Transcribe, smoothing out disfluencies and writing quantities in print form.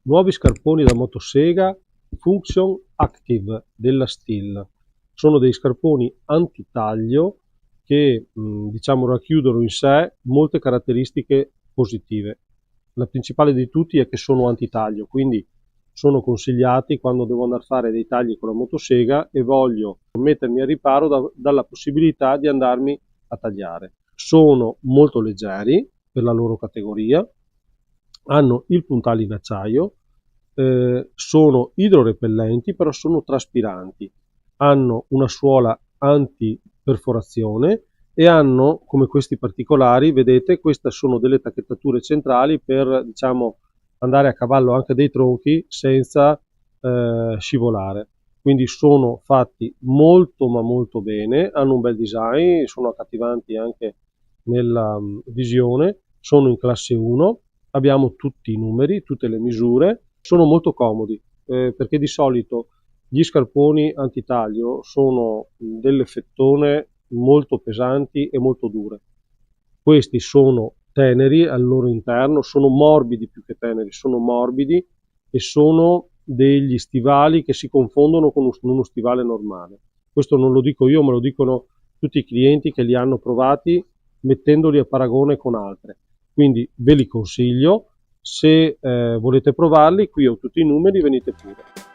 Nuovi scarponi da motosega Function Active della Steel. Sono dei scarponi antitaglio che diciamo racchiudono in sé molte caratteristiche positive. La principale di tutti è che sono antitaglio, quindi sono consigliati quando devo andare a fare dei tagli con la motosega e voglio mettermi a riparo dalla possibilità di andarmi a tagliare. Sono molto leggeri per la loro categoria, hanno il puntale in acciaio, sono idrorepellenti, però sono traspiranti, hanno una suola anti-perforazione e hanno, come questi particolari, vedete, queste sono delle tacchettature centrali per, diciamo, andare a cavallo anche dei tronchi senza scivolare. Quindi sono fatti molto ma molto bene, hanno un bel design, sono accattivanti anche nella visione, sono in classe 1, abbiamo tutti i numeri, tutte le misure, sono molto comodi perché di solito gli scarponi antitaglio sono delle fettone molto pesanti e molto dure. Questi sono teneri al loro interno, sono morbidi più che teneri, sono morbidi e sono degli stivali che si confondono con uno stivale normale. Questo non lo dico io, ma lo dicono tutti i clienti che li hanno provati mettendoli a paragone con altre. Quindi ve li consiglio, se volete provarli, qui ho tutti i numeri, venite pure.